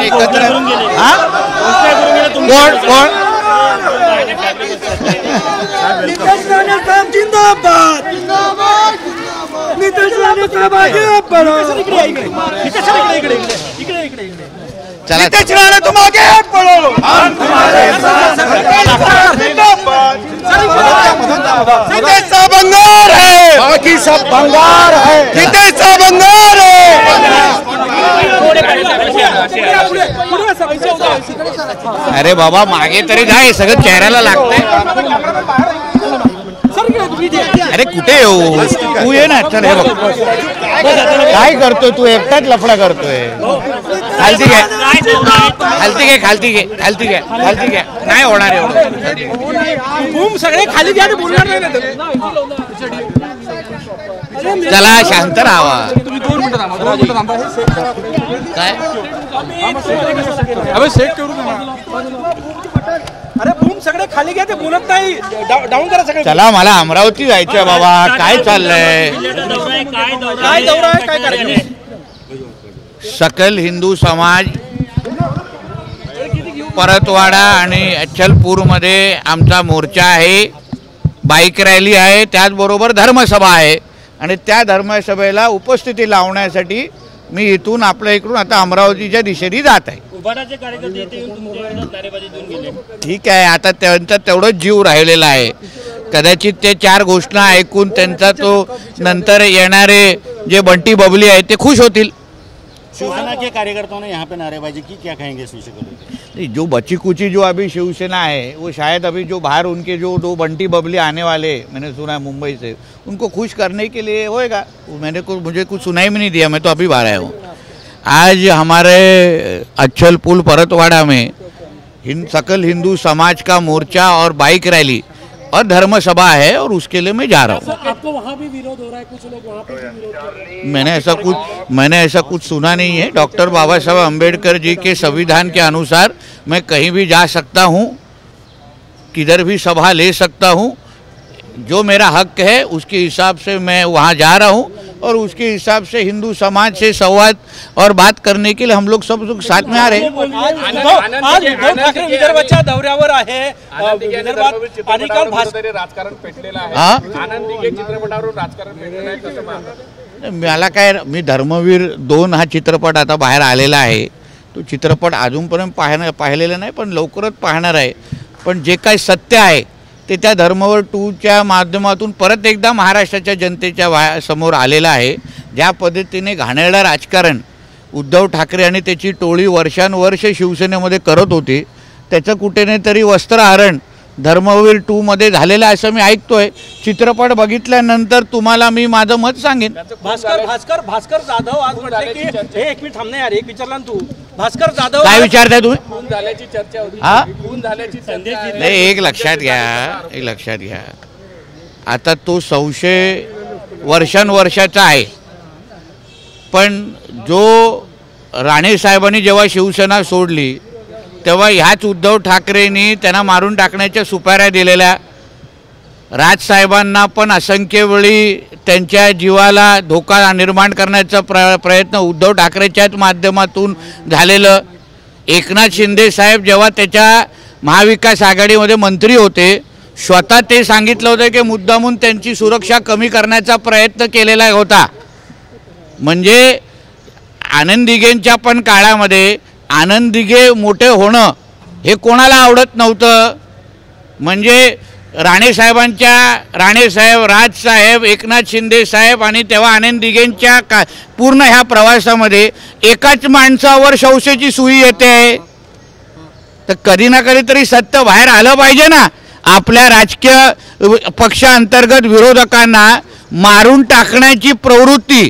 एकत्र हा कोण कोण नितेश राणे साहेब जिंदाबाद नितेश राणे साहेब आगे बढ़ो चला नितेश राणे तुम आगे बढ़ो हम तुम्हारे साथ नितेश साहब अंगार है बाकी सब भंगार है नितेश साहब अंगार है अरे बाबा मागे तरी काय सगळं चेहऱ्याला लागतंय अरे कुठे येऊ तू ये ना चल हे बघ काय करतोय तू एकटाच लफडा करतोय खालती घे खालती घे खालती घे खालती घे खालती घे नाही होणार एवढं सगळे खाली घ्या बोलणार नाही चला शांत राहावा तुम्ही 2 मिनिटं थांबा काय अबे सेट करू नका अरे बूम सगळे खाली घ्या ते बोलत नाही डाऊन करा सगळे चला मला अमरावती जायचंय बाबा काय चाललंय काय दौरा आहे काय कार्यक्रम सकल हिंदू समाज परतवाडा आणि अचलपूरमध्ये आमचा मोर्चा आहे बाईक रॅली आहे त्याचबरोबर धर्मसभा आहे आणि त्या धर्मसभेला उपस्थिती लावण्यासाठी मी इथून आपल्या इकडून आता अमरावतीच्या दिशेने जात आहे ठीक आहे आता त्यांचा तेवढंच जीव राहिलेला आहे कदाचित ते 4 घोषणा ऐकून त्यांचा तो नंतर येणारे जे बंटी बबली आहेत ते खुश होतील शिवसेना के कार्यकर्ताओं ने यहाँ पे नारेबाजी की क्या कहेंगे शिवसेना जो बची कुची जो अभी शिवसेना है वो शायद अभी जो बाहर उनके जो 2 बंटी बबली आने वाले मैंने सुना है मुंबई से उनको खुश करने के लिए होएगा मुझे कुछ सुनाई भी नहीं दिया मैं तो अभी बाहर आया हूँ आज हमारे अचलपुर परतवाड़ा में सकल हिंदू समाज का मोर्चा और बाइक रैली और धर्म सभा है और उसके लिए मैं जा रहा हूँ आपको वहाँ भी विरोध हो रहा है कुछ लोग वहाँ पे भी विरोध कर रहे हैं मैंने ऐसा कुछ सुना नहीं है डॉक्टर बाबा साहब अम्बेडकर जी के संविधान के अनुसार मैं कहीं भी जा सकता हूँ किधर भी सभा ले सकता हूँ जो मेरा हक है उसके हिसाब से मैं वहाँ जा रहा हूँ और उसके हिसाब से हिंदू समाज से संवाद और बात करने के लिए हम लोग सब लोग साथ में आ रहे हैं आज उद्धव ठाकरे विदर्भाच्या दौऱ्यावर आहे विदर्भात अनेकाल राजकारण पेटलेलं आहे हा आनंद दिघे चित्रपटावरून राजकारण पेटलेलं आहे कसं पाहता मला काय मी धर्मवीर 2 हा चित्रपट आता बाहेर आलेला आहे तो चित्रपट अजूनपर्यंत पाहिलेला नाही पण लवकरच पाहणार आहे पण जे काही सत्य आहे ते त्या धर्मवीर 2च्या माध्यमातून परत एकदा महाराष्ट्राच्या जनतेच्या समोर आलेलं आहे ज्या पद्धतीने घाणेरडं राजकारण उद्धव ठाकरे आणि त्याची टोळी वर्षानुवर्ष शिवसेनेमध्ये करत होती त्याचं कुठे तरी वस्त्रहरण धर्मवीर 2 मध्ये झालेलं असं मी ऐकतोय चित्रपट बघितल्यानंतर तुम्हाला मी माझं मत सांगेन भास्कर जाधव आज म्हटले की हे एक मिनिट थांबणे यार एक विचारला तू भास्कर जाधव काय विचारताय तुम्ही खून झाल्याची चर्चा होती हा खून झाल्याची चर्चा नाही एक लक्षात घ्या आता तो संशय वर्षानुवर्षाचा आहे पण जो राणे साहेबांनी जेव्हा शिवसेना सोडली तेव्हा ह्याच उद्धव ठाकरेंनी त्यांना मारून टाकण्याच्या सुपाऱ्या दिलेल्या राजसाहेबांना पण असंख्य वेळी त्यांच्या जीवाला धोका निर्माण करण्याचा प्रयत्न उद्धव ठाकरेच्याच माध्यमातून झालेलं एकनाथ शिंदे साहेब जेव्हा त्याच्या महाविकास आघाडीमध्ये मंत्री होते स्वतः ते सांगितलं होतं की मुद्दामून त्यांची सुरक्षा कमी करण्याचा प्रयत्न केलेला होता म्हणजे आनंद दिघेंच्या पण काळामध्ये आनंद दिघे मोठे होणं हे कोणाला आवडत नव्हतं म्हणजे राणेसाहेब राजसाहेब एकनाथ शिंदे साहेब आणि तेव्हा आनंद दिघेंच्या पूर्ण ह्या प्रवासामध्ये एकाच माणसावर शौर्याची सुई येते तर कधी ना कधी तरी सत्य बाहेर आलं पाहिजे ना आपल्या राजकीय पक्षांतर्गत विरोधकांना मारून टाकण्याची प्रवृत्ती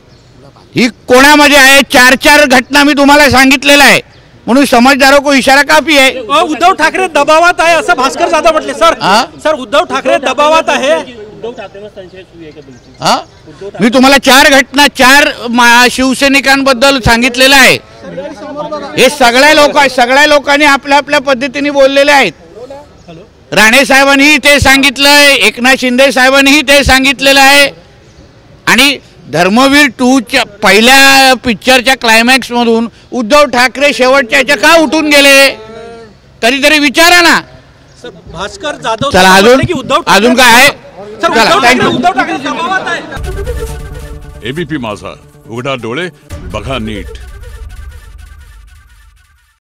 ही कोणामध्ये आहे 4 घटना मी तुम्हाला सांगितलेलं आहे म्हणून समझदारों को इशारा काफी है उद्धव ठाकरे दबावात आहे असं भास्कर जाधव म्हटले सर उद्धव ठाकरे दबावात आहे उद्धव ठाकरे संशय सुरू आहे का तुमची हा मी तुम्हाला 4 घटना 4 शिवसैनिकांबद्दल सांगितलेलं आहे हे सगळ्या लोकांनी आपल्या आपल्या पद्धतीने बोललेले आहेत राणे साहेबांनी ते सांगितलंय एकनाथ शिंदे साहेबांनीही ते सांगितलेलं आहे आणि धर्मवीर 2च्या पहिल्या पिक्चरच्या क्लायमॅक्समधून उद्धव ठाकरे शेवटच्या ह्याच्या का उठून गेले तरी विचारा ना. भास्कर जाधव चला अजून काय आहे. चला थँक्यू. उद्धव ठाकरे एबीपी माझा, उघडा डोळे बघा नीट.